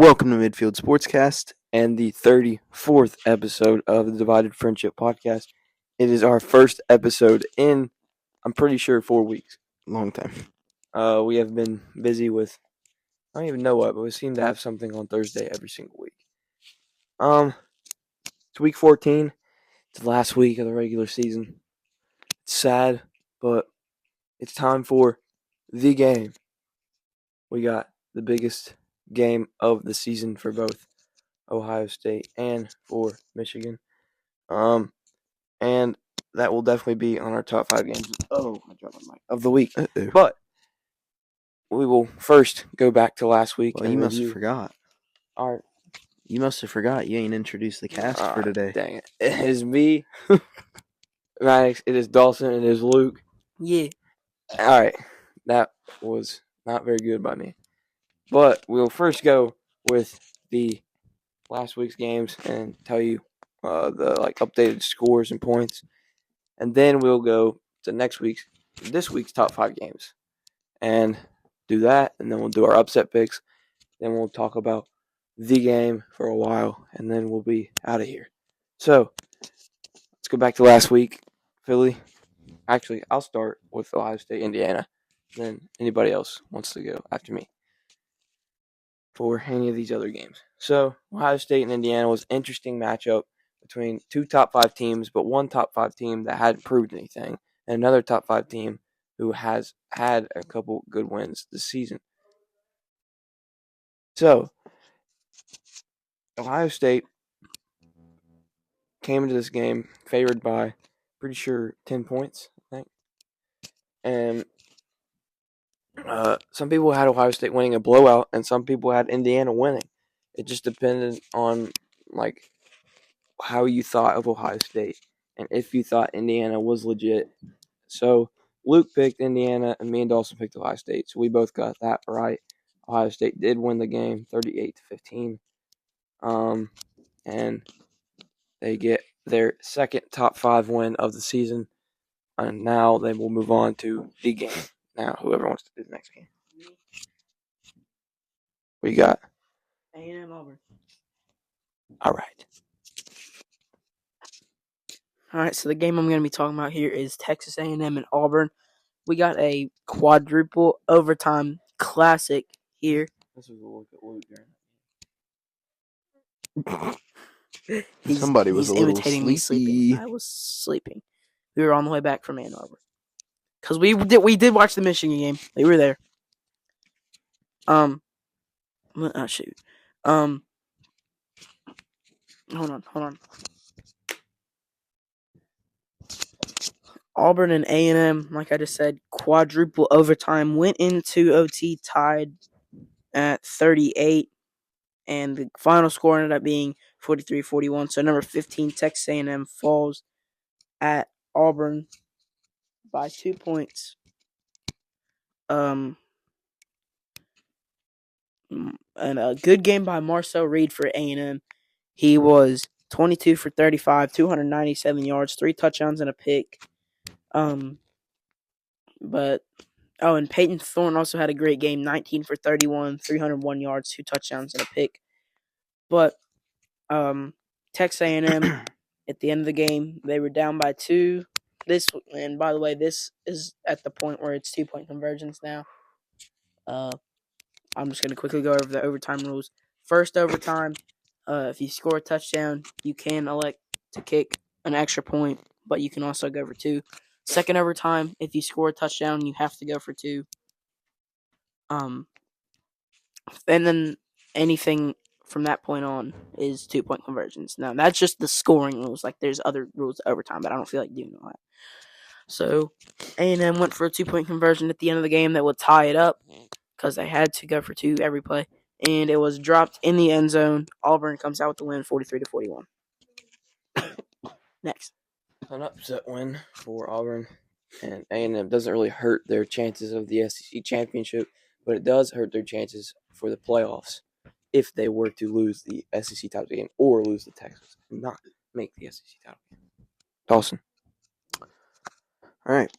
Welcome to Midfield Sportscast and the 34th episode of the Divided Friendship Podcast. It is our first episode in, I'm pretty sure, 4 weeks. Long time. We have been busy with, I don't even know what, but we seem to have something on Thursday every single week. It's week 14. It's the last week of the regular season. It's sad, but it's time for the game. We got the biggest game of the season for both Ohio State and for Michigan. And that will definitely be on our top 5 games. Oh, I dropped my mic. Of the week. Uh-oh. But we will first go back to last week. Well, you must have forgot. All right. You must have forgot. You ain't introduced the cast for today. Dang it. It is me, Maddyx. It is Dawson. It is Luke. Yeah. All right. That was not very good by me. But we'll first go with the last week's games and tell you the updated scores and points, and then we'll go to this week's top 5 games, and do that, and then we'll do our upset picks. Then we'll talk about the game for a while, and then we'll be out of here. So let's go back to last week, Philly. Actually, I'll start with Ohio State, Indiana. Then anybody else wants to go after me for any of these other games. So Ohio State and Indiana was an interesting matchup between two top 5 teams, but one top 5 team that hadn't proved anything, and another top 5 team who has had a couple good wins this season. So Ohio State came into this game favored by, pretty sure, 10 points, I think. And some people had Ohio State winning a blowout, and some people had Indiana winning. It just depended on how you thought of Ohio State and if you thought Indiana was legit. So Luke picked Indiana, and me and Dawson picked Ohio State. So we both got that right. Ohio State did win the game, 38-15, and they get their second top 5 win of the season. And now they will move on to the game. Now, whoever wants to do the next game. What you got? A&M Auburn. All right. All right, so the game I'm going to be talking about here is Texas A&M and Auburn. We got a quadruple overtime classic here. This was a look at Luke Somebody was a little imitating me sleepy. sleeping. I was sleeping. We were on the way back from Ann Arbor. Because we did watch the Michigan game. They were there. Shoot. Hold on. Auburn and A&M, like I just said, quadruple overtime, went into OT tied at 38, and the final score ended up being 43-41. So number 15, Texas A&M, falls at Auburn by 2 points. And a good game by Marcel Reed for A&M. He was 22 for 35, 297 yards, 3 touchdowns and a pick. And Peyton Thorne also had a great game, 19 for 31, 301 yards, 2 touchdowns and a pick. But Texas A&M, at the end of the game, they were down by 2. And by the way, this is at the point where it's 2-point conversions now. I'm just going to quickly go over the overtime rules. First overtime, if you score a touchdown, you can elect to kick an extra point, but you can also go for 2. Second overtime, if you score a touchdown, you have to go for 2. And then anything from that point on is 2-point conversions. Now, that's just the scoring rules. There's other rules to overtime, but I don't feel like doing all that. So, A&M went for a 2-point conversion at the end of the game that would tie it up because they had to go for 2 every play. And it was dropped in the end zone. Auburn comes out with the win, 43-41. Next. An upset win for Auburn, and A&M doesn't really hurt their chances of the SEC championship, but it does hurt their chances for the playoffs if they were to lose the SEC title game or lose to Texas and not make the SEC title game. Dawson. All right.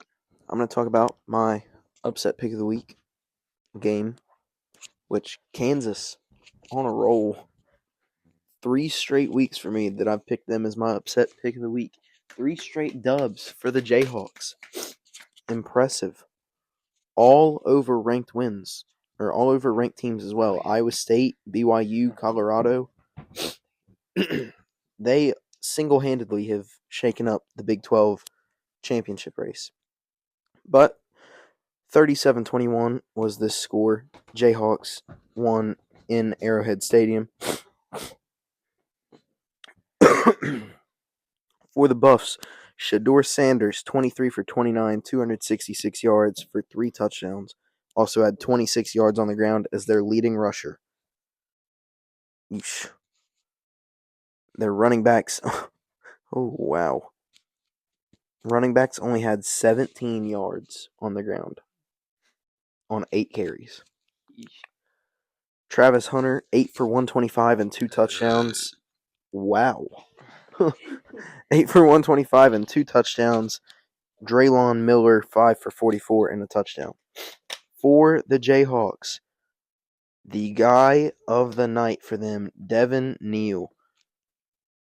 I'm going to talk about my upset pick of the week game, which Kansas on a roll. 3 straight weeks for me that I've picked them as my upset pick of the week. 3 straight dubs for the Jayhawks. Impressive. All over ranked wins, or all over ranked teams as well. Iowa State, BYU, Colorado. They single-handedly have shaken up the Big 12 championship race. But 37-21 was this score. Jayhawks won in Arrowhead Stadium. For the Buffs, Shador Sanders, 23 for 29, 266 yards for 3 touchdowns. Also had 26 yards on the ground as their leading rusher. Eesh. Their running backs, oh wow. Running backs only had 17 yards on the ground on 8 carries. Travis Hunter, 8 for 125 and 2 touchdowns. Wow. 8 for 125 and 2 touchdowns. Draylon Miller, 5 for 44 and a touchdown. For the Jayhawks, the guy of the night for them, Devin Neal.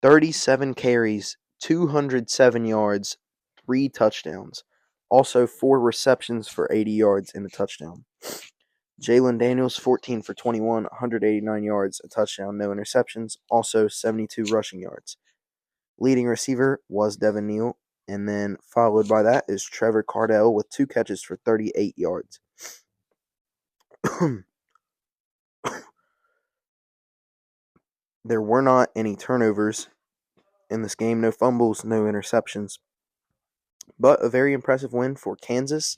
37 carries, 207 yards, 3 touchdowns. Also 4 receptions for 80 yards and a touchdown. Jalen Daniels, 14 for 21, 189 yards, a touchdown, no interceptions. Also 72 rushing yards. Leading receiver was Devin Neal, and then followed by that is Trevor Cardell with 2 catches for 38 yards. There were not any turnovers in this game, no fumbles, no interceptions. But a very impressive win for Kansas,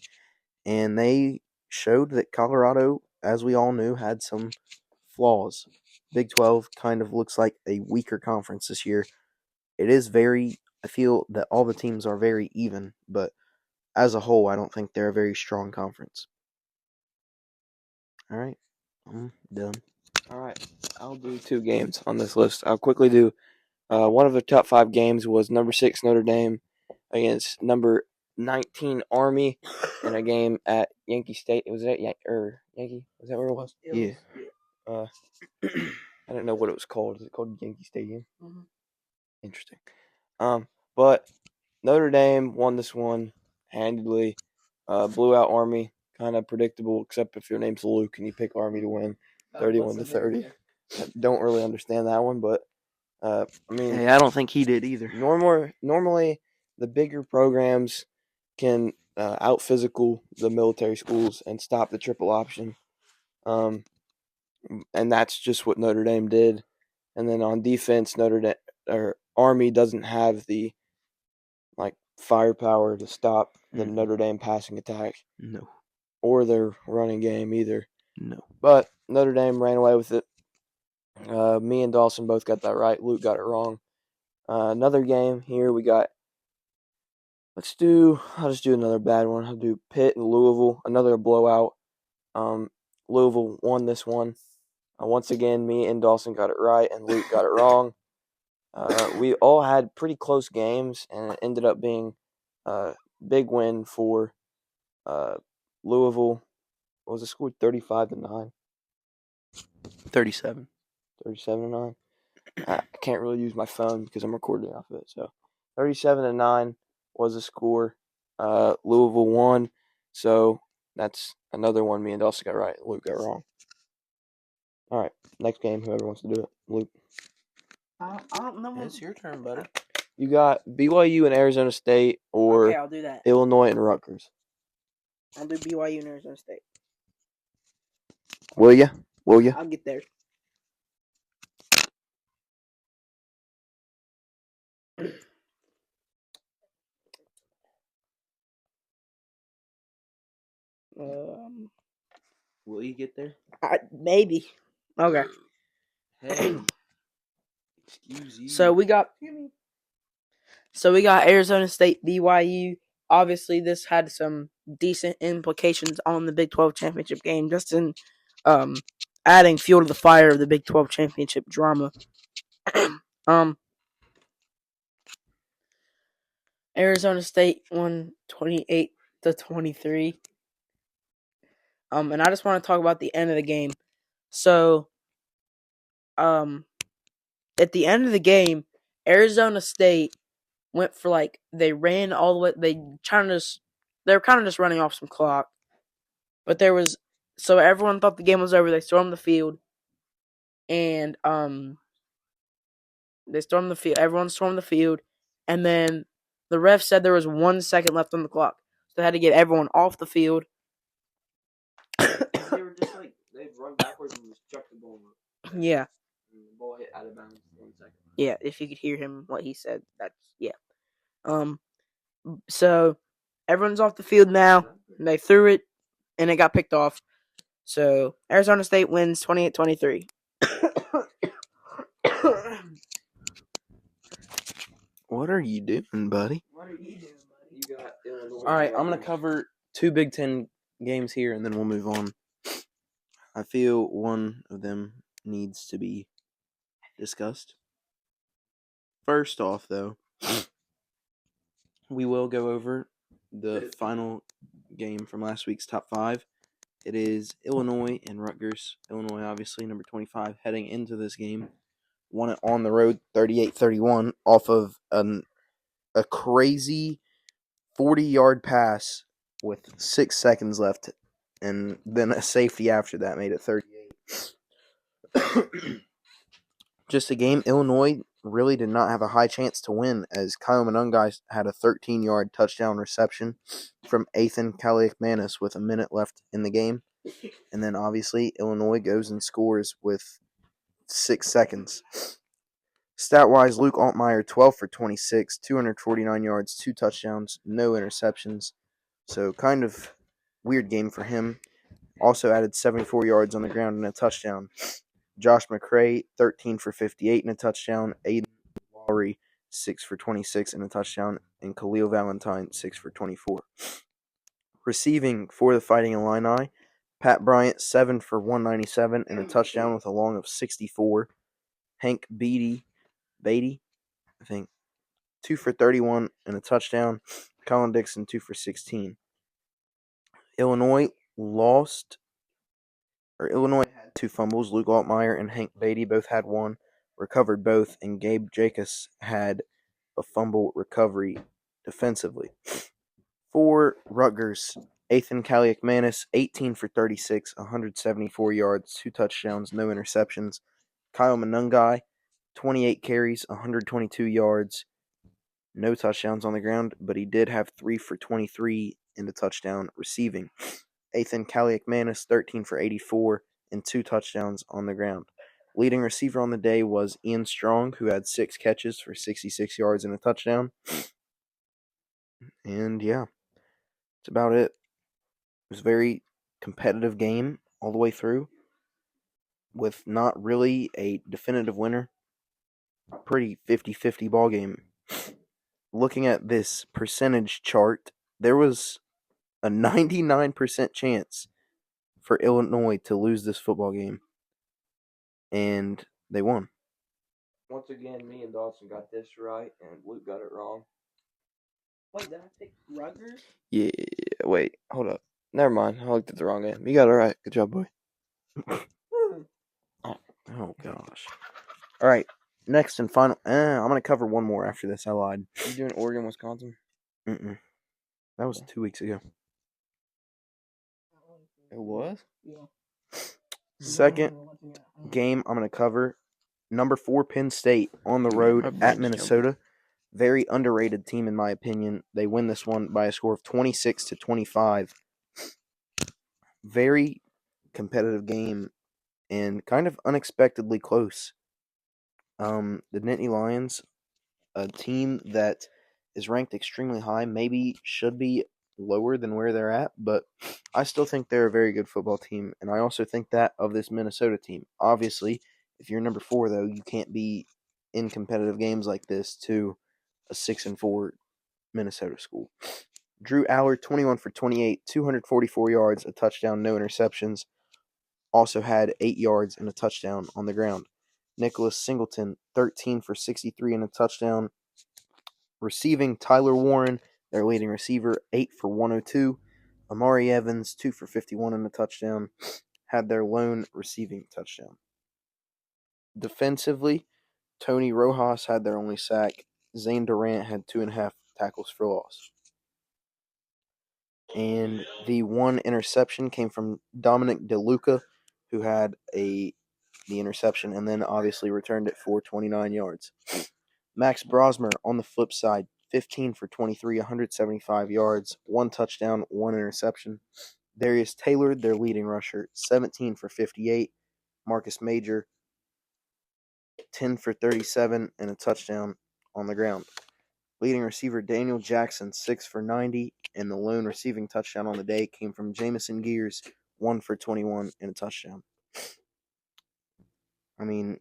and they showed that Colorado, as we all knew, had some flaws. Big 12 kind of looks like a weaker conference this year. It is I feel that all the teams are very even, but as a whole, I don't think they're a very strong conference. All right, I'm done. All right, I'll do 2 games on this list. I'll quickly do one of the top 5 games was number 6 Notre Dame against number 19 Army in a game at Yankee State. Was it Yankee? Was that where it was? Yeah. I don't know what it was called. Is it called Yankee Stadium? Mm-hmm. Interesting. But Notre Dame won this one handedly. Blew out Army. Kind of predictable, except if your name's Luke and you pick Army to win 31-30. I don't really understand that one, but I mean, Hey, I don't think he did either. Normally, the bigger programs can out physical the military schools and stop the triple option, and that's just what Notre Dame did. And then on defense, Army doesn't have the firepower to stop the Notre Dame passing attack. No. Or their running game either. No. But Notre Dame ran away with it. Me and Dawson both got that right. Luke got it wrong. Another game here we got. I'll just do another bad one. I'll do Pitt and Louisville. Another blowout. Louisville won this one. Once again, me and Dawson got it right, and Luke got it wrong. We all had pretty close games, and it ended up being a big win for Louisville. What was the score? 35-9. 37. 37-9. I can't really use my phone because I'm recording off of it. So 37-9 was the score. Louisville won. So that's another one me and Dawson got right. Luke got wrong. All right. Next game, whoever wants to do it. Luke. I don't know. It's your turn, buddy. You got BYU and Arizona State or Okay, I'll do that. Illinois and Rutgers. I'll do BYU and Arizona State. Will ya? I'll get there. Will you get there? Maybe. Okay. Hey. Excuse you. So we got Arizona State, BYU. Obviously, this had some decent implications on the Big 12 championship game, just in adding fuel to the fire of the Big 12 championship drama. Arizona State won 28-23. And I just want to talk about the end of the game. So at the end of the game, Arizona State went for they ran all the way. They were kind of just running off some clock, but so everyone thought the game was over. They stormed the field, and they stormed the field. Everyone stormed the field, and then the ref said there was 1 second left on the clock, so they had to get everyone off the field. They were just they'd run backwards and just chuck the ball. Yeah. And the ball hit out of bounds 1 second. Yeah, if you could hear him, what he said, that's, yeah. So everyone's off the field now. And they threw it, and it got picked off. So Arizona State wins 28-23. What are you doing, buddy? What are you doing, buddy? You got Illinois. All right, I'm going to cover 2 Big Ten games here, and then we'll move on. I feel one of them needs to be discussed. First off, though, we will go over the final game from last week's top 5. It is Illinois and Rutgers. Illinois, obviously, number 25, heading into this game. Won it on the road, 38-31, off of a crazy 40-yard pass with 6 seconds left, and then a safety after that made it 38. Just a game Illinois really did not have a high chance to win, as Kyle Monungai had a 13-yard touchdown reception from Ethan Kaliakmanis with a minute left in the game. And then, obviously, Illinois goes and scores with 6 seconds. Stat-wise, Luke Altmaier, 12 for 26, 249 yards, 2 touchdowns, no interceptions. So, kind of weird game for him. Also added 74 yards on the ground and a touchdown. Josh McCray, 13 for 58 and a touchdown. Aiden Lowry, 6 for 26 and a touchdown. And Khalil Valentine, 6 for 24. Receiving for the Fighting Illini, Pat Bryant, 7 for 197 and a touchdown with a long of 64. Hank Beatty, I think, 2 for 31 and a touchdown. Colin Dixon, 2 for 16. Illinois had 2 fumbles. Luke Altmaier and Hank Beatty both had one, recovered both, and Gabe Jacobs had a fumble recovery defensively. For Rutgers, Ethan Kaliakmanis, 18 for 36, 174 yards, 2 touchdowns, no interceptions. Kyle Monungai, 28 carries, 122 yards, no touchdowns on the ground, but he did have 3 for 23 in the touchdown receiving. Ethan Kaliakmanis, 13 for 84 and 2 touchdowns on the ground. Leading receiver on the day was Ian Strong, who had 6 catches for 66 yards and a touchdown. And yeah, that's about it. It was a very competitive game all the way through, with not really a definitive winner. Pretty 50-50 ball game. Looking at this percentage chart, there was a 99% chance for Illinois to lose this football game, and they won. Once again, me and Dawson got this right, and Luke got it wrong. Wait, did I pick Rutgers? Yeah, wait, hold up. Never mind, I looked at the wrong game. You got it right. Good job, boy. Oh, gosh. All right, next and final. I'm going to cover one more after this. I lied. You doing Oregon, Wisconsin? That was 2 weeks ago. It was? Yeah. Second game I'm going to cover, number 4 Penn State on the road at Minnesota. Very underrated team in my opinion. They win this one by a score of 26-25. Very competitive game and kind of unexpectedly close. The Nittany Lions, a team that is ranked extremely high, maybe should be lower than where they're at, but I still think they're a very good football team, and I also think that of this Minnesota team. Obviously, if you're number 4, though, you can't be in competitive games like this to a 6-4 Minnesota school. Drew Allard, 21 for 28, 244 yards, a touchdown, no interceptions. Also had 8 yards and a touchdown on the ground. Nicholas Singleton, 13 for 63 and a touchdown. Receiving, Tyler Warren, their leading receiver, 8 for 102. Amari Evans, 2 for 51 and a touchdown. Had their lone receiving touchdown. Defensively, Tony Rojas had their only sack. Zane Durant had 2.5 tackles for loss. And the one interception came from Dominic DeLuca, who had the interception and then obviously returned it for 29 yards. Max Brosmer on the flip side, 15 for 23, 175 yards, 1 touchdown, 1 interception. Darius Taylor, their leading rusher, 17 for 58. Marcus Major, 10 for 37 and a touchdown on the ground. Leading receiver Daniel Jackson, 6 for 90, and the lone receiving touchdown on the day came from Jamison Gears, 1 for 21 and a touchdown. I mean,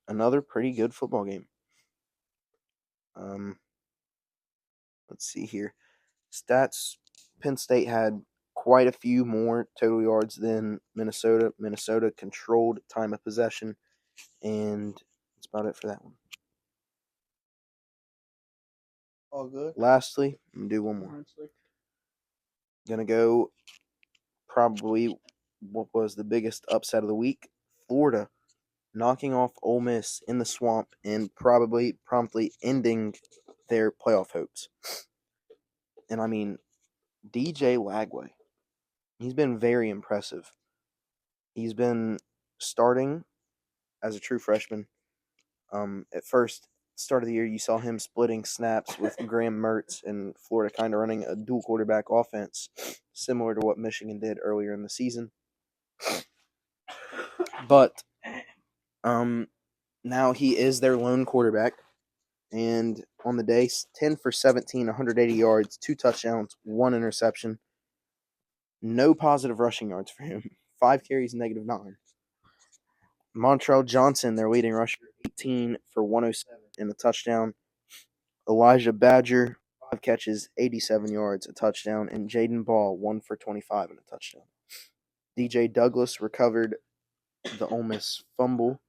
another pretty good football game. Let's see here. Stats, Penn State had quite a few more total yards than Minnesota. Minnesota controlled time of possession, and that's about it for that one. All good. Lastly, I'm going to do one more. Going to go probably what was the biggest upset of the week. Florida knocking off Ole Miss in the swamp and probably promptly ending their playoff hopes. And I mean, DJ Lagway, he's been very impressive. He's been starting as a true freshman. At first, start of the year, you saw him splitting snaps with Graham Mertz and Florida kind of running a dual quarterback offense, similar to what Michigan did earlier in the season. But now he is their lone quarterback. And on the day, 10 for 17, 180 yards, 2 touchdowns, 1 interception. No positive rushing yards for him. 5 carries, -9. Montrell Johnson, their leading rusher, 18 for 107 and a touchdown. Elijah Badger, 5 catches, 87 yards, a touchdown. And Jaden Ball, 1 for 25 and a touchdown. DJ Douglas recovered the Ole Miss fumble,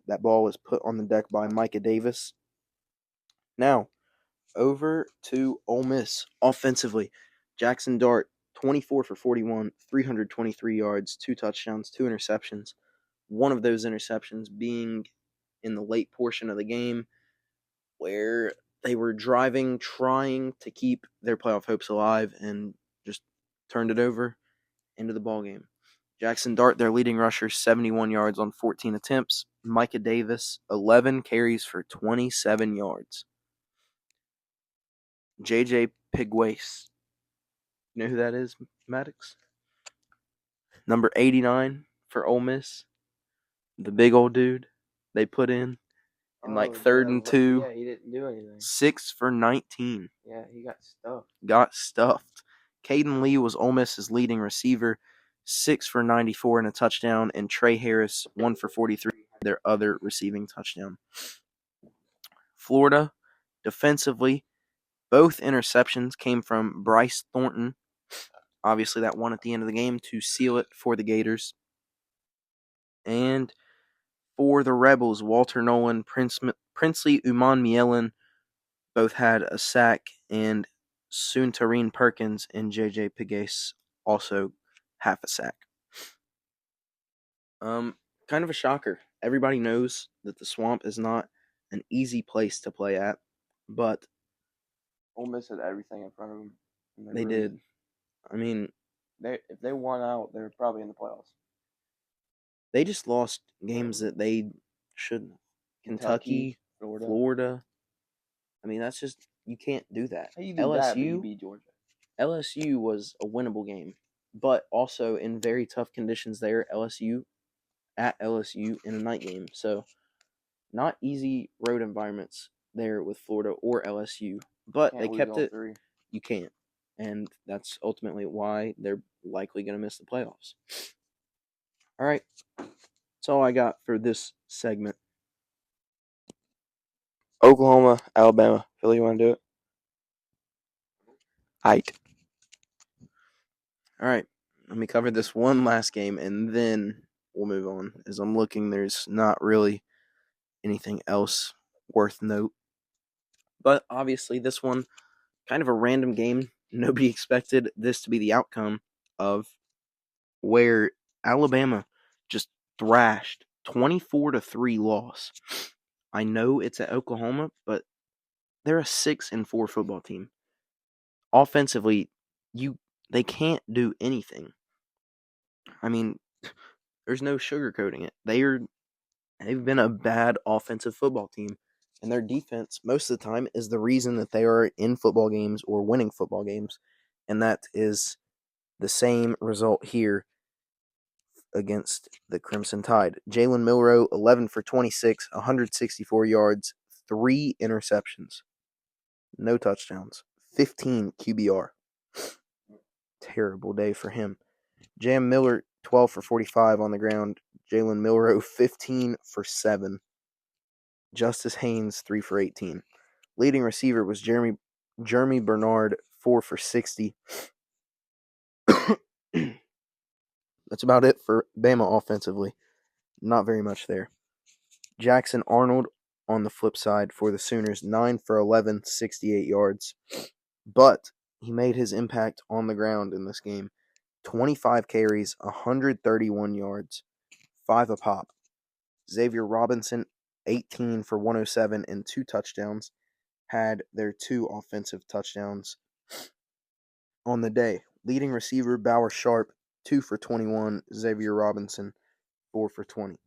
that ball was put on the deck by Micah Davis. Now, over to Ole Miss offensively. Jackson Dart, 24 for 41, 323 yards, 2 touchdowns, 2 interceptions. One of those interceptions being in the late portion of the game where they were driving, trying to keep their playoff hopes alive, and just turned it over into the ballgame. Jackson Dart, their leading rusher, 71 yards on 14 attempts. Micah Davis, 11 carries for 27 yards. J.J. Pigwace. You know who that is, Maddyx? Number 89 for Ole Miss. The big old dude they put in third and 2. Yeah, he didn't do anything. 6 for 19. Yeah, he got stuffed. Caden Lee was Ole Miss's leading receiver, 6 for 94 and a touchdown, and Trey Harris, 1 for 43, their other receiving touchdown. Florida, defensively, both interceptions came from Bryce Thornton. Obviously, that one at the end of the game to seal it for the Gators. And for the Rebels, Walter Nolan, Princely Uman both had a sack, and Suntarine Perkins and J.J. Pigwace also half a sack. Kind of a shocker. Everybody knows that the Swamp is not an easy place to play at, but Ole Miss had everything in front of them. They did. I mean, if they won out, they were probably in the playoffs. They just lost games that they shouldn't. Kentucky, Florida. I mean, that's just, you can't do that. How you do LSU, that, but you beat Georgia. LSU was a winnable game, but also in very tough conditions there. At LSU in a night game, so not easy road environments there with Florida or LSU. But they kept it. 3. You can't, and that's ultimately why they're likely going to miss the playoffs. All right, that's all I got for this segment. Oklahoma, Alabama. Philly, you want to do it? Aight. All right, let me cover this one last game, and then we'll move on. As I'm looking, there's not really anything else worth note. But obviously, this one, kind of a random game. Nobody expected this to be the outcome of, where Alabama just thrashed 24-3 loss. I know it's at Oklahoma, but they're a 6-4 football team. Offensively, they can't do anything. I mean, there's no sugarcoating it. They've been a bad offensive football team, and their defense most of the time is the reason that they are in football games or winning football games, and that is the same result here against the Crimson Tide. Jalen Milroe, 11 for 26, 164 yards, 3 interceptions, no touchdowns, 15 QBR. Terrible day for him. Jam Miller, 12 for 45 on the ground. Jalen Milroe, 15 for 7. Justice Haynes, 3 for 18. Leading receiver was Jeremy Bernard, 4 for 60. That's about it for Bama offensively. Not very much there. Jackson Arnold on the flip side for the Sooners, 9 for 11, 68 yards. But he made his impact on the ground in this game. 25 carries, 131 yards, 5 a pop. Xavier Robinson, 18 for 107 and 2 touchdowns, had their 2 offensive touchdowns on the day. Leading receiver Bauer Sharp, 2 for 21. Xavier Robinson, 4 for 20.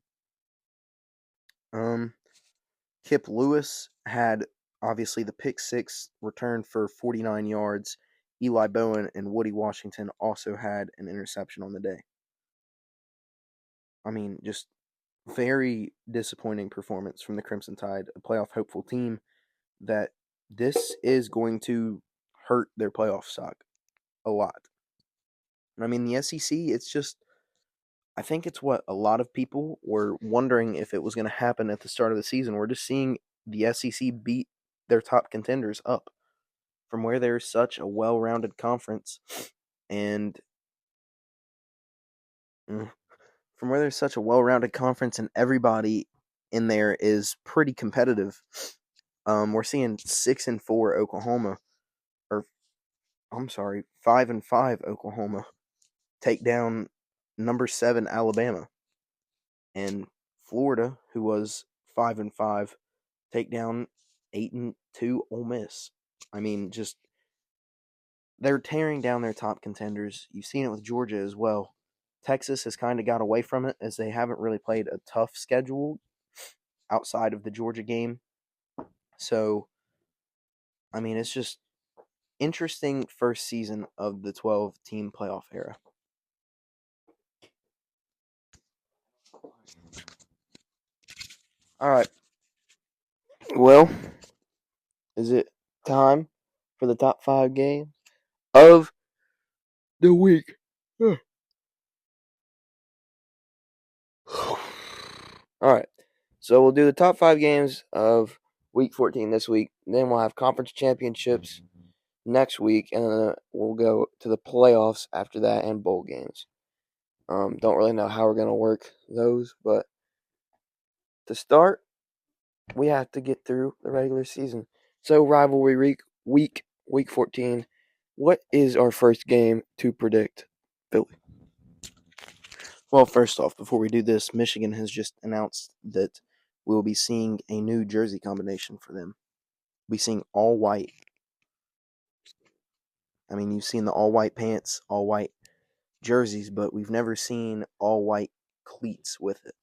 Kip Lewis had obviously the pick 6 return for 49 yards. Eli Bowen and Woody Washington also had an interception on the day. I mean, just very disappointing performance from the Crimson Tide, a playoff hopeful team that this is going to hurt their playoff stock a lot. I mean, the SEC, it's just, I think it's what a lot of people were wondering if it was going to happen at the start of the season. We're just seeing the SEC beat their top contenders up from where they're such a well-rounded conference and everybody in there is pretty competitive. We're seeing 6-4 Oklahoma, 5-5 Oklahoma take down number 7 Alabama, and Florida, who was 5-5, take down 8-2 Ole Miss. I mean, just they're tearing down their top contenders. You've seen it with Georgia as well. Texas has kind of got away from it as they haven't really played a tough schedule outside of the Georgia game. So, I mean, it's just interesting first season of the 12-team playoff era. All right. Well, is it time for the top 5 games of the week? All right. So we'll do the top 5 games of week 14 this week. Then we'll have conference championships next week, and then we'll go to the playoffs after that and bowl games. Don't really know how we're going to work those, but to start, we have to get through the regular season. So rivalry week 14. What is our first game to predict, Philly? Well, first off, before we do this, Michigan has just announced that we'll be seeing a new jersey combination for them. We'll be seeing all white. I mean, you've seen the all white pants, all white jerseys, but we've never seen all white cleats with it.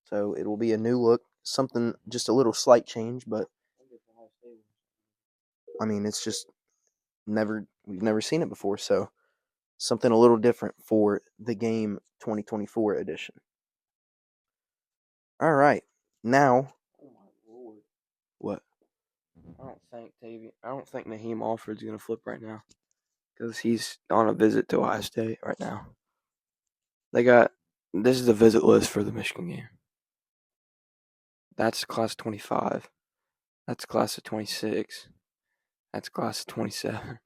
So it will be a new look, something, just a little slight change, but I mean, it's just we've never seen it before, so something a little different for the game 2024 edition. All right, now. Oh my Lord! What? I don't think Naheem Alford's gonna flip right now because he's on a visit to Ohio State right now. This is the visit list for the Michigan game. That's class 25. That's class of 26. That's class of 27.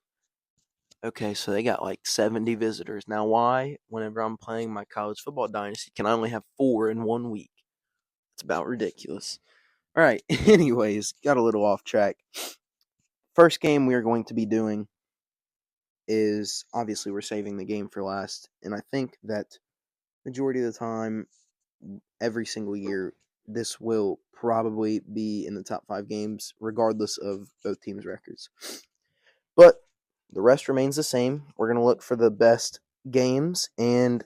Okay, so they got like 70 visitors. Now, why, whenever I'm playing my college football dynasty, can I only have 4 in 1 week? It's about ridiculous. All right, anyways, got a little off track. First game we are going to be doing is, obviously, we're saving the game for last. And I think that majority of the time, every single year, this will probably be in the top 5 games, regardless of both teams' records. But the rest remains the same. We're going to look for the best games, and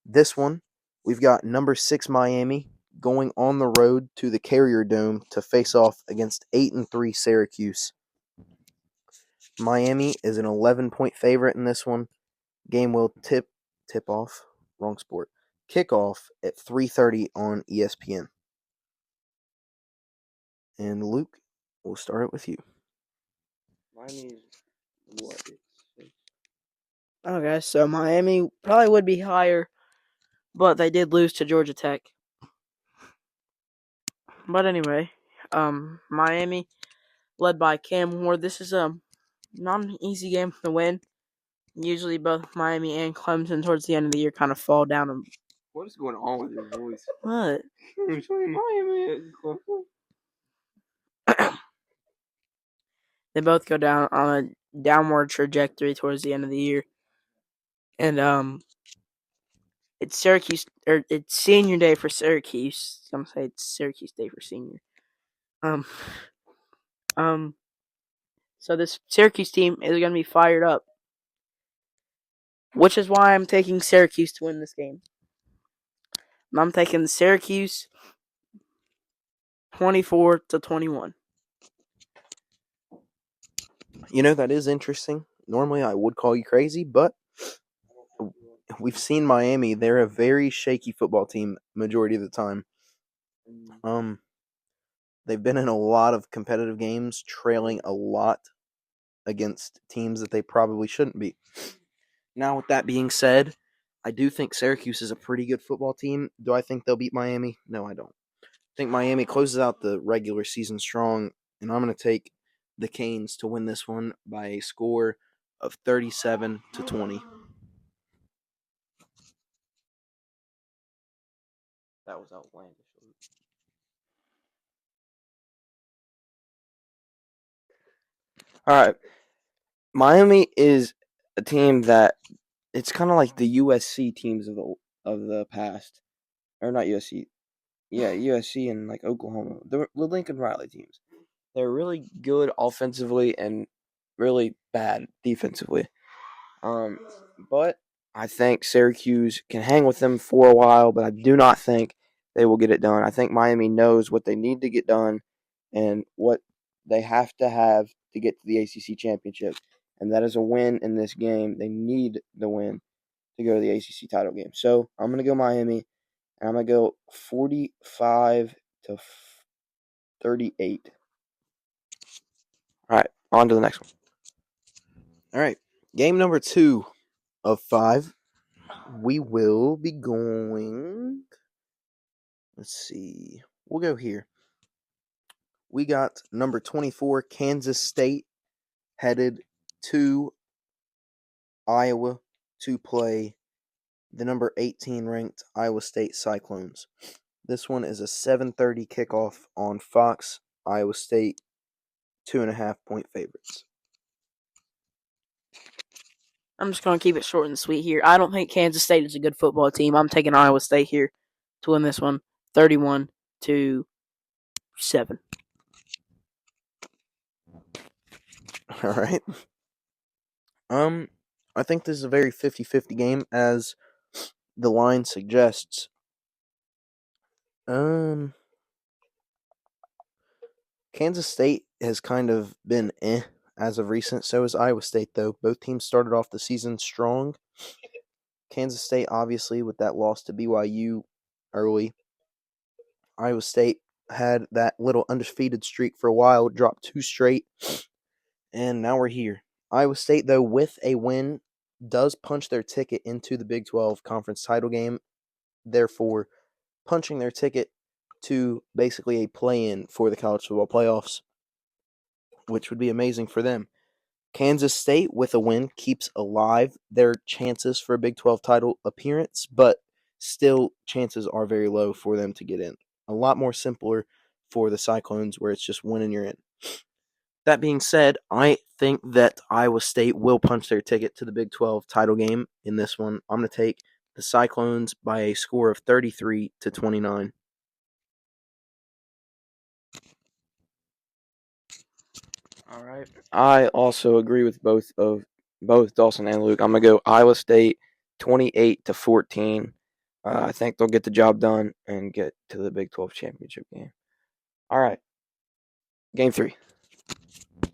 this one, we've got number 6 Miami going on the road to the Carrier Dome to face off against 8-3 Syracuse. Miami is an 11-point favorite in this one. Game will kickoff at 3:30 on ESPN. And Luke, we'll start it with you. Miami's what? Okay, so Miami probably would be higher, but they did lose to Georgia Tech. But anyway, Miami, led by Cam Ward. This is not an easy game to win. Usually, both Miami and Clemson towards the end of the year kind of fall down. What is going on with your voice? What? Miami. They both go down on a downward trajectory towards the end of the year, and it's Syracuse, or it's senior day for Syracuse. Some say it's Syracuse day for senior. So this Syracuse team is going to be fired up, which is why I'm taking Syracuse to win this game. I'm taking Syracuse 24-21. You know, that is interesting. Normally, I would call you crazy, but we've seen Miami. They're a very shaky football team majority of the time. They've been in a lot of competitive games, trailing a lot against teams that they probably shouldn't be. Now, with that being said, I do think Syracuse is a pretty good football team. Do I think they'll beat Miami? No, I don't. I think Miami closes out the regular season strong, and I'm going to take the Canes to win this one by a score of 37-20. That was outlandish. All right. Miami is a team that it's kind of like the USC teams of the past, or not USC. Yeah, USC and like Oklahoma, the Lincoln Riley teams. They're really good offensively and really bad defensively. But I think Syracuse can hang with them for a while, but I do not think they will get it done. I think Miami knows what they need to get done and what they have to get to the ACC championship, and that is a win in this game. They need the win to go to the ACC title game. So I'm going to go Miami, and I'm going to go 45-38. All right, on to the next one. All right, game number 2 of 5. We will be going. Let's see. We'll go here. We got number 24, Kansas State, headed to Iowa to play the number 18 ranked Iowa State Cyclones. This one is a 7:30 kickoff on Fox. Iowa State 2.5-point favorites. I'm just going to keep it short and sweet here. I don't think Kansas State is a good football team. I'm taking Iowa State here to win this one 31-7. All right. I think this is a very 50-50 game, as the line suggests. Kansas State has kind of been as of recent. So is Iowa State, though. Both teams started off the season strong. Kansas State, obviously, with that loss to BYU early. Iowa State had that little undefeated streak for a while, dropped 2 straight, and now we're here. Iowa State, though, with a win, does punch their ticket into the Big 12 conference title game, therefore punching their ticket to basically a play-in for the college football playoffs, which would be amazing for them. Kansas State, with a win, keeps alive their chances for a Big 12 title appearance, but still chances are very low for them to get in. A lot more simpler for the Cyclones, where it's just win and you're in. That being said, I think that Iowa State will punch their ticket to the Big 12 title game in this one. I'm going to take the Cyclones by a score of 33-29. All right. I also agree with both Dawson and Luke. I'm gonna go Iowa State 28-14. I think they'll get the job done and get to the Big 12 championship game. All right. Game 3.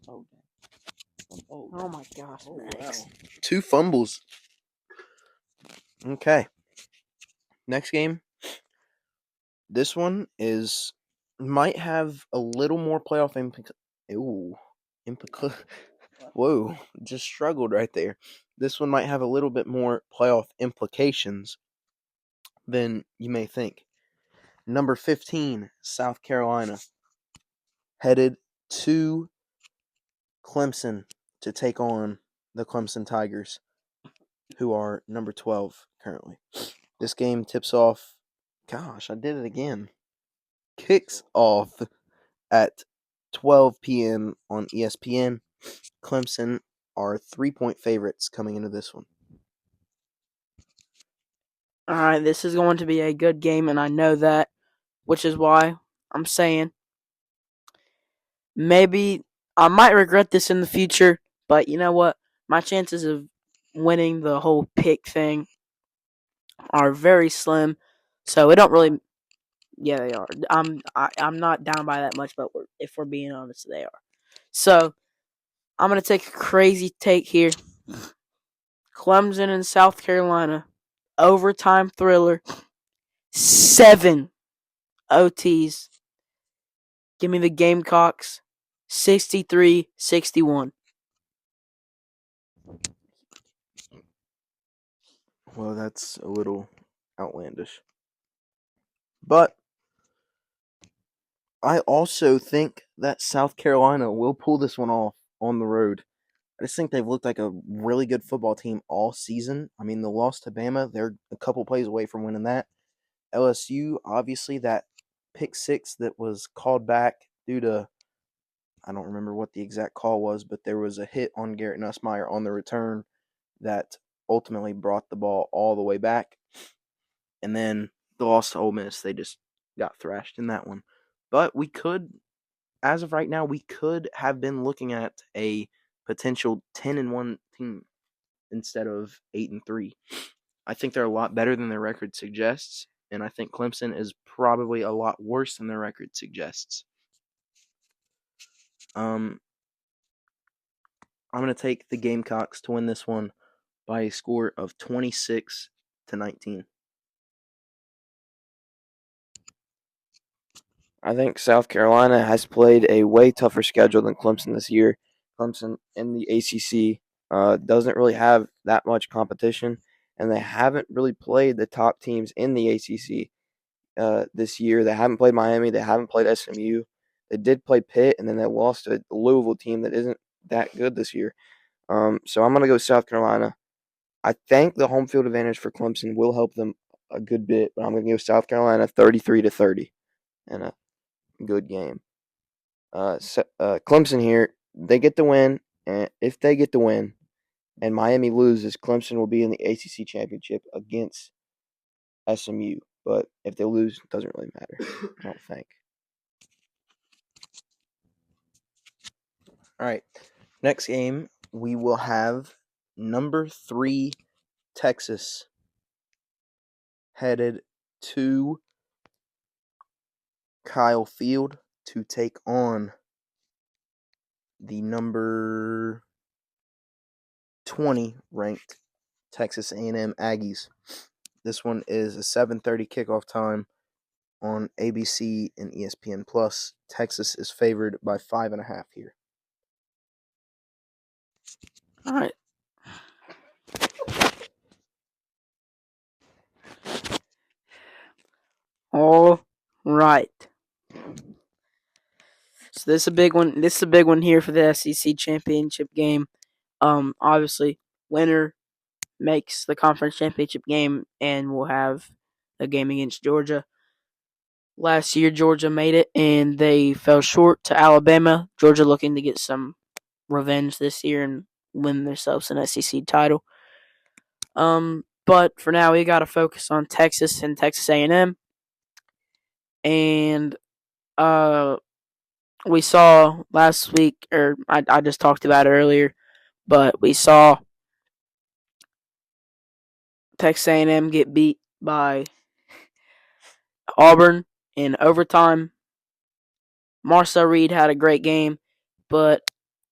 Oh my gosh, Maddyx. 2 fumbles. Okay. Next game. This one might have a little more playoff Whoa, just struggled right there. This one might have a little bit more playoff implications than you may think. Number 15, South Carolina, headed to Clemson to take on the Clemson Tigers, who are number 12 currently. This game tips off, gosh, I did it again. Kicks off at 12 p.m. on ESPN. Clemson are 3-point favorites coming into this one. All right, this is going to be a good game, and I know that, which is why I'm saying maybe I might regret this in the future, but you know what? My chances of winning the whole pick thing are very slim, so it don't really. Yeah, they are. I'm not down by that much, but if we're being honest, they are. So I'm gonna take a crazy take here. Clemson and South Carolina, overtime thriller, 7 OTs. Give me the Gamecocks, 63-61. Well, that's a little outlandish. But I also think that South Carolina will pull this one off on the road. I just think they've looked like a really good football team all season. I mean, the loss to Bama, they're a couple plays away from winning that. LSU, obviously, that pick 6 that was called back due to, I don't remember what the exact call was, but there was a hit on Garrett Nussmeier on the return that ultimately brought the ball all the way back. And then the loss to Ole Miss, they just got thrashed in that one. But we could, as of right now, we could have been looking at a potential 10-1 team instead of 8-3. I think they're a lot better than their record suggests, and I think Clemson is probably a lot worse than their record suggests. I'm going to take the Gamecocks to win this one by a score of 26-19. I think South Carolina has played a way tougher schedule than Clemson this year. Clemson in the ACC doesn't really have that much competition, and they haven't really played the top teams in the ACC this year. They haven't played Miami. They haven't played SMU. They did play Pitt, and then they lost to a Louisville team that isn't that good this year. So I'm going to go South Carolina. I think the home field advantage for Clemson will help them a good bit, but I'm going to go South Carolina 33-30 in a good game. Clemson here, they get the win, and if they get the win and Miami loses, Clemson will be in the ACC championship against SMU. But if they lose, it doesn't really matter, I don't think. All right, next game, we will have number 3 Texas headed to Kyle Field to take on the number 20 ranked Texas A&M Aggies. This one is a 7:30 kickoff time on ABC and ESPN Plus. Texas is favored by 5.5 here. All right. All right. So this is a big one. This is a big one here for the SEC championship game. Obviously, winner makes the conference championship game, and we'll have a game against Georgia. Last year, Georgia made it, and they fell short to Alabama. Georgia looking to get some revenge this year and win themselves an SEC title. But for now, we got to focus on Texas and Texas A&M. And we saw last week, or I just talked about it earlier, but we saw Texas A&M get beat by Auburn in overtime. Marcel Reed had a great game, but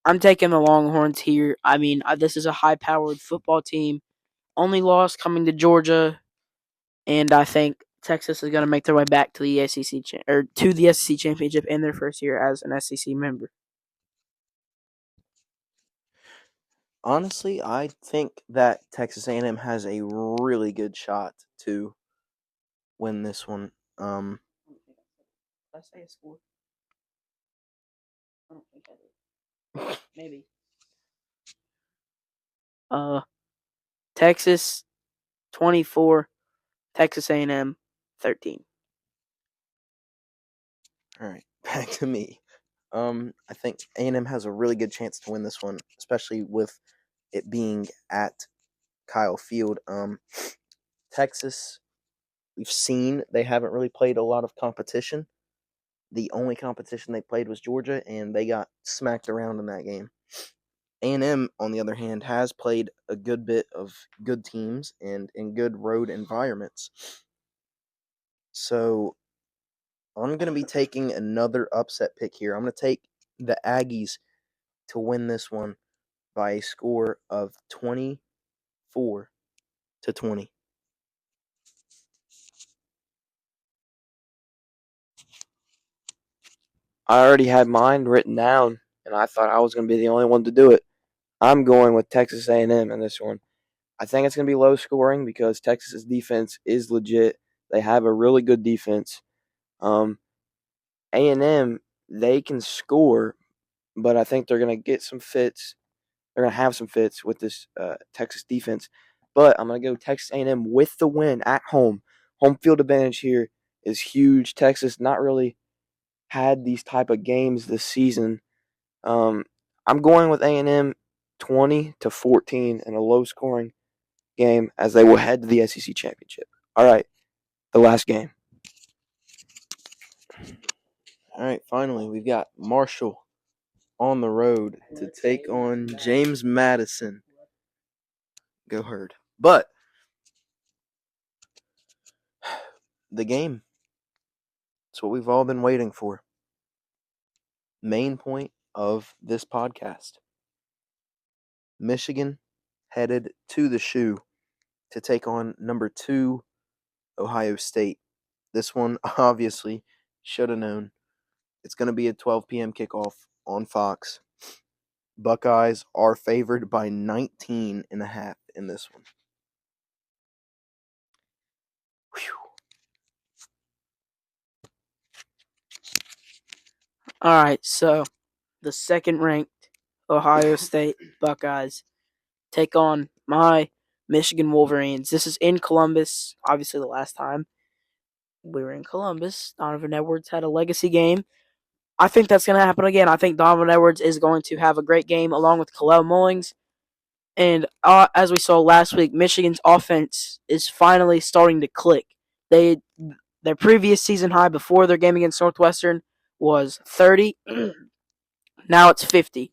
I'm taking the Longhorns here. I mean, this is a high-powered football team. Only loss coming to Georgia, and I think Texas is going to make their way back to the SEC championship in their first year as an SEC member. Honestly, I think that Texas A&M has a really good shot to win this one. Did I say a score? I don't think I did. Maybe. Texas 24, Texas A&M 13. All right, back to me. I think A&M has a really good chance to win this one, especially with it being at Kyle Field. Texas, we've seen they haven't really played a lot of competition. The only competition they played was Georgia, and they got smacked around in that game. A&M, on the other hand, has played a good bit of good teams and in good road environments. So I'm going to be taking another upset pick here. I'm going to take the Aggies to win this one by a score of 24-20. I already had mine written down, and I thought I was going to be the only one to do it. I'm going with Texas A&M in this one. I think it's going to be low scoring because Texas's defense is legit. They have a really good defense. A&M, they can score, but I think they're going to get some fits. They're going to have some fits with this Texas defense. But I'm going to go Texas A&M with the win at home. Home field advantage here is huge. Texas not really had these type of games this season. I'm going with A&M 20-14 in a low-scoring game as they will head to the SEC championship. All right, the last game. All right, finally, we've got Marshall on the road to take on James Madison. Go Herd. But the game, it's what we've all been waiting for. Main point of this podcast. Michigan headed to the shoe to take on number 2 Ohio State. This one obviously should have known. It's going to be a 12 p.m. kickoff on Fox. Buckeyes are favored by 19.5 in this one. Whew. All right, so the second-ranked Ohio State Buckeyes take on my Michigan Wolverines. This is in Columbus. Obviously, the last time we were in Columbus, Donovan Edwards had a legacy game. I think that's going to happen again. I think Donovan Edwards is going to have a great game along with Khalil Mullings. And as we saw last week, Michigan's offense is finally starting to click. Their previous season high before their game against Northwestern was 30. Now it's 50.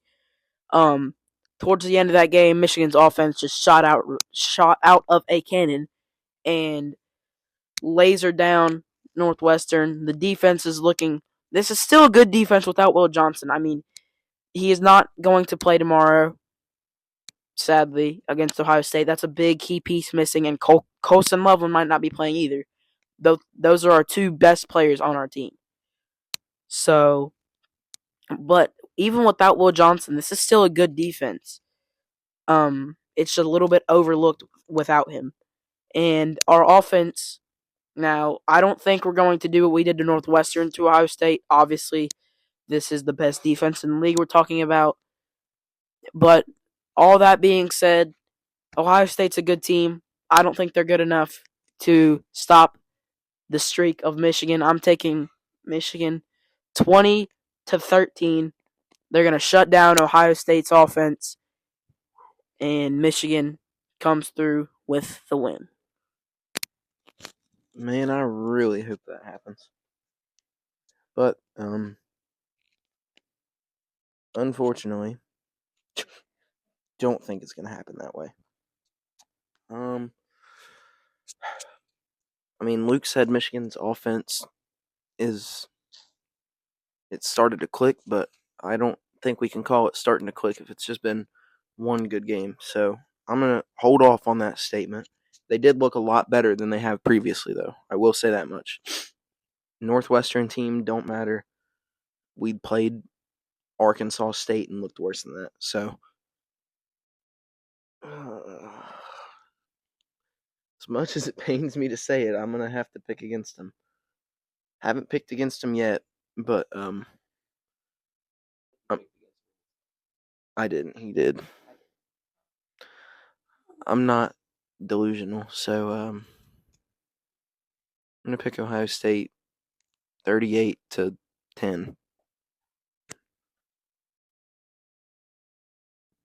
Towards the end of that game, Michigan's offense just shot out of a cannon and lasered down Northwestern. The defense is looking. This is still a good defense without Will Johnson. I mean, he is not going to play tomorrow, sadly, against Ohio State. That's a big key piece missing, and Colson Loveland might not be playing either. Those are our 2 best players on our team. So, but even without Will Johnson, this is still a good defense. It's a little bit overlooked without him. And our offense, now, I don't think we're going to do what we did to Northwestern to Ohio State. Obviously, this is the best defense in the league we're talking about. But all that being said, Ohio State's a good team. I don't think they're good enough to stop the streak of Michigan. I'm taking Michigan 20-13. They're going to shut down Ohio State's offense, and Michigan comes through with the win. Man, I really hope that happens. But, unfortunately, don't think it's going to happen that way. I mean, Luke said Michigan's offense it started to click, but I don't think we can call it starting to click if it's just been one good game. So I'm going to hold off on that statement. They did look a lot better than they have previously, though. I will say that much. Northwestern team don't matter. We played Arkansas State and looked worse than that. So as much as it pains me to say it, I'm going to have to pick against them. Haven't picked against them yet, but I didn't. He did. I'm not delusional, so I'm gonna pick Ohio State 38-10.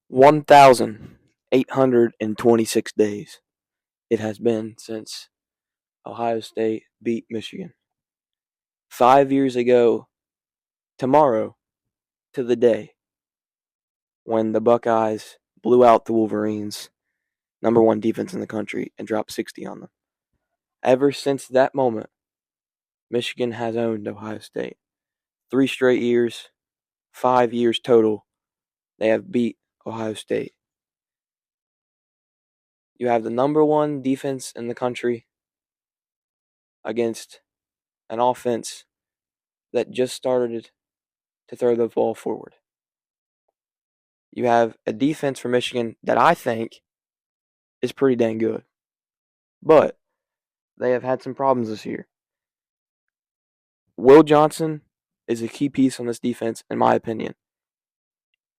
1,826 days it has been since Ohio State beat Michigan. 5 years ago, tomorrow, to the day, when the Buckeyes blew out the Wolverines, number one defense in the country, and dropped 60 on them. Ever since that moment, Michigan has owned Ohio State. 3 straight years, 5 years total, they have beat Ohio State. You have the number one defense in the country against an offense that just started to throw the ball forward. You have a defense for Michigan that I think is pretty dang good. But they have had some problems this year. Will Johnson is a key piece on this defense, in my opinion.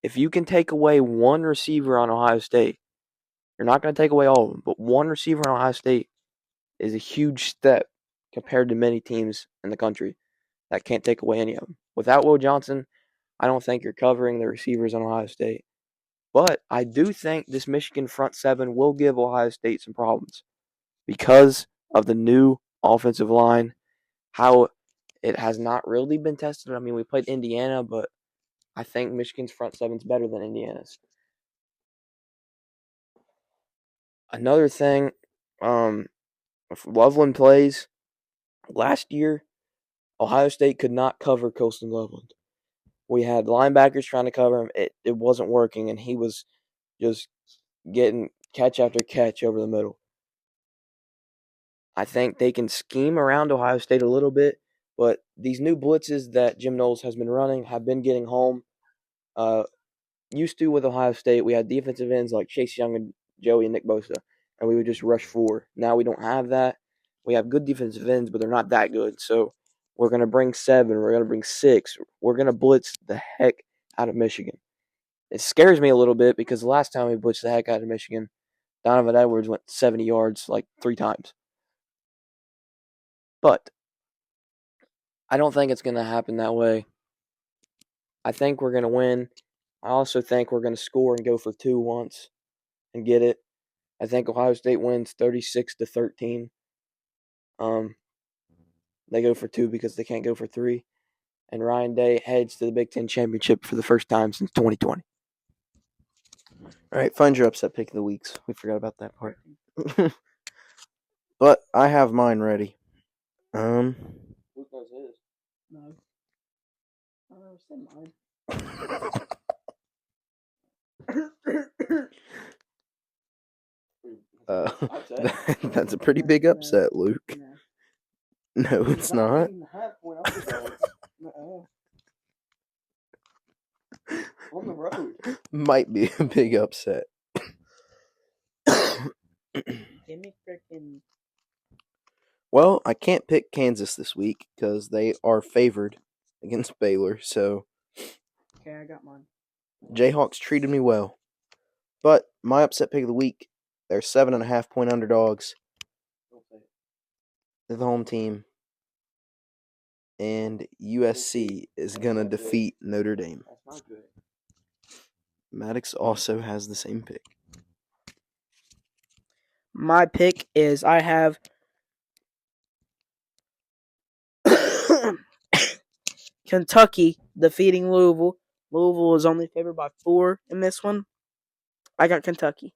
If you can take away one receiver on Ohio State, you're not going to take away all of them, but one receiver on Ohio State is a huge step compared to many teams in the country that can't take away any of them. Without Will Johnson, I don't think you're covering the receivers on Ohio State. But I do think this Michigan front seven will give Ohio State some problems because of the new offensive line, how it has not really been tested. I mean, we played Indiana, but I think Michigan's front seven's better than Indiana's. Another thing, if Loveland plays, last year, Ohio State could not cover Colston Loveland. We had linebackers trying to cover him. It wasn't working, and he was just getting catch after catch over the middle. I think they can scheme around Ohio State a little bit, but these new blitzes that Jim Knowles has been running have been getting home. Used to with Ohio State, we had defensive ends like Chase Young and Joey and Nick Bosa, and we would just rush 4. Now we don't have that. We have good defensive ends, but they're not that good. So we're going to bring 7. We're going to bring 6. We're going to blitz the heck out of Michigan. It scares me a little bit because the last time we blitzed the heck out of Michigan, Donovan Edwards went 70 yards like 3 times. But I don't think it's going to happen that way. I think we're going to win. I also think we're going to score and go for 2 once and get it. I think Ohio State wins 36-13. They go for 2 because they can't go for 3. And Ryan Day heads to the Big Ten Championship for the first time since 2020. All right, find your upset pick of the weeks. We forgot about that part. But I have mine ready. Who knows his? No. I never said mine. That's a pretty big upset, Luke. No, it's not. On the road. Might be a big upset. Give me freaking. Well, I can't pick Kansas this week because they are favored against Baylor. So Okay, I got mine. Jayhawks treated me well. But my upset pick of the week, they're 7.5-point underdogs. They're the home team. And USC is going to defeat Notre Dame. That's not good. Maddyx also has the same pick. My pick is I have Kentucky defeating Louisville. Louisville is only favored by 4 in this one. I got Kentucky.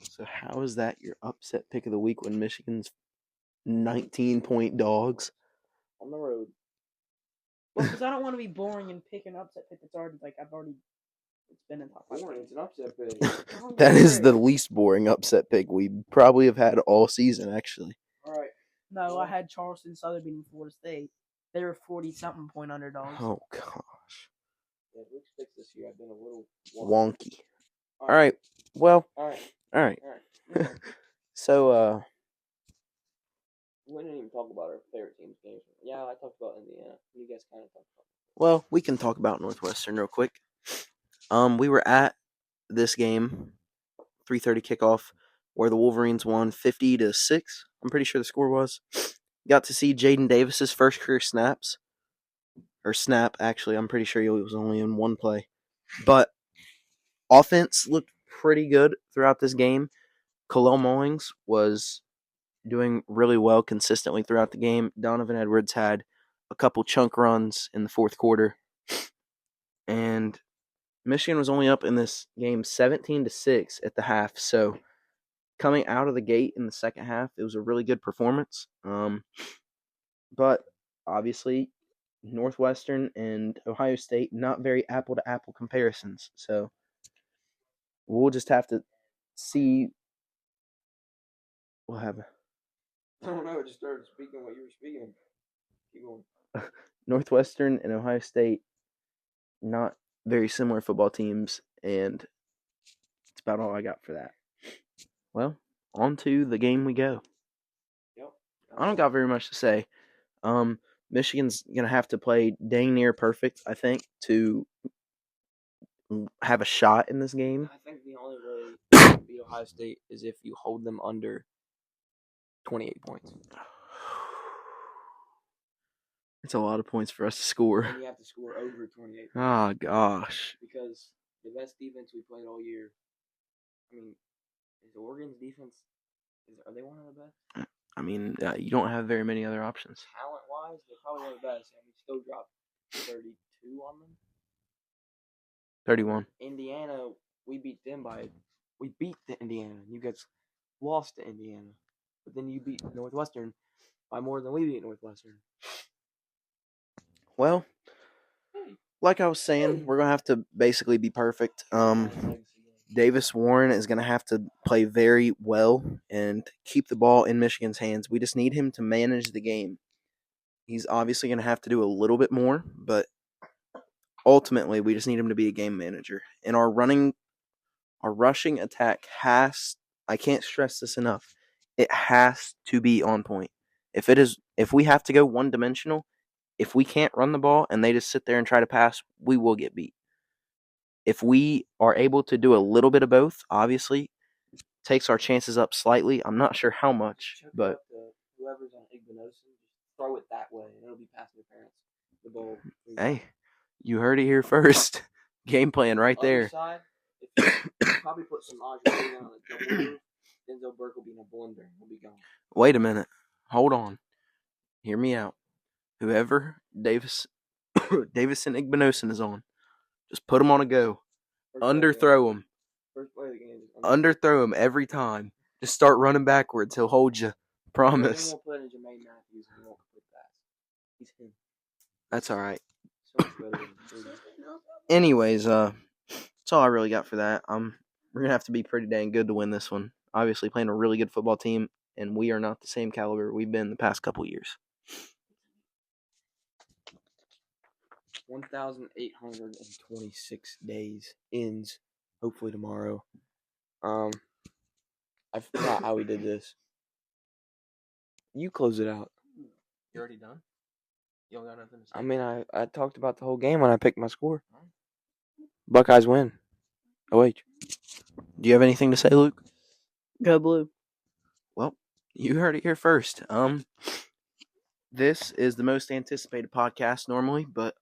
So how is that your upset pick of the week when Michigan's 19-point dogs? On the road. Well, because I don't want to be boring and pick an upset pick that's already it's been in top 5. Boring. It's an upset pick. That is the least boring upset pick we probably have had all season, actually. All right. No, I had Charleston Southern beating Florida State. They were 40-something point underdogs. Oh, gosh. Yeah, Luke's picks this year have been a little Wonky. All right. Well, All right. all right. All right. So, We didn't even talk about our favorite team's games. Yeah, I talked about Indiana. You guys kind of talked about. well, we can talk about Northwestern real quick. We were at this game, 3:30 kickoff, where the Wolverines won 50-6. I'm pretty sure the score was. Got to see Jaden Davis's first career snaps. Or snap, actually. I'm pretty sure he was only in one play. But offense looked pretty good throughout this game. Khalil Mullings was doing really well consistently throughout the game. Donovan Edwards had a couple chunk runs in the fourth quarter. And Michigan was only up in this game 17-6 at the half. So coming out of the gate in the second half, it was a really good performance. But obviously, Northwestern and Ohio State, not very apple-to-apple comparisons. So we'll just have to see what happens. I don't know. I just started speaking what you were speaking. Keep going. Northwestern and Ohio State, not very similar football teams, and that's about all I got for that. Well, on to the game we go. Yep. I don't got very much to say. Michigan's going to have to play dang near perfect, I think, to have a shot in this game. I think the only way to beat Ohio State is if you hold them under 28 points. It's a lot of points for us to score. And you have to score over 28 points. Oh, gosh. Because the best defense we played all year, I mean, is Oregon's defense, are they one of the best? I mean, you don't have very many other options. Talent-wise, they're probably one of the best, and we still dropped 32 on them. 31. Indiana, we beat the Indiana. You guys lost to Indiana. But then you beat Northwestern by more than we beat Northwestern. Well, like I was saying, we're going to have to basically be perfect. Davis Warren is going to have to play very well and keep the ball in Michigan's hands. We just need him to manage the game. He's obviously going to have to do a little bit more, but ultimately we just need him to be a game manager. And our rushing attack I can't stress this enough, it has to be on point. If we have to go one-dimensional, if we can't run the ball and they just sit there and try to pass, we will get beat. If we are able to do a little bit of both, obviously, takes our chances up slightly. I'm not sure how much, but whoever's on Igbenogson, just throw it that way, and it'll be past their parents. The ball. Hey, you heard it here first. Game plan right there. Other side, if you probably put some Audrey on a double move, Denzel Burke will be in a blender and we'll be gone. Wait a minute. Hold on. Hear me out. Whoever Davison Igbenogson is on, just put him on a go. Underthrow him. First play of the game. Underthrow him every time. Just start running backwards. He'll hold you. Promise. Then we'll put in Jermaine Matthews and he won't complete pass. He's him. That's all right. So much better than Anyways, that's all I really got for that. We're going to have to be pretty dang good to win this one. Obviously, playing a really good football team, and we are not the same caliber we've been the past couple years. 1,826 days ends hopefully tomorrow. I forgot how we did this. You close it out. You already done? You don't got nothing to say? I mean, I talked about the whole game when I picked my score. Buckeyes win. OH. Do you have anything to say, Luke? Go Blue. Well, you heard it here first. This is the most anticipated podcast normally, but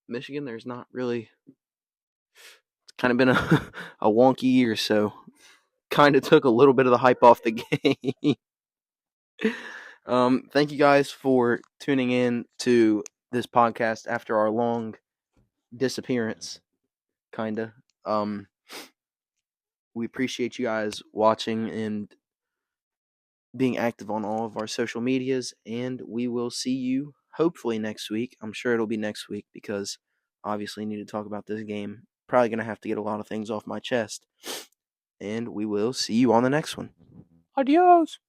Michigan, there's not really. It's kind of been a wonky year, so kind of took a little bit of the hype off the game. Thank you guys for tuning in to this podcast after our long disappearance, kinda. We appreciate you guys watching and being active on all of our social medias, and we will see you hopefully next week. I'm sure it'll be next week because obviously I need to talk about this game. Probably gonna have to get a lot of things off my chest. And we will see you on the next one. Adios.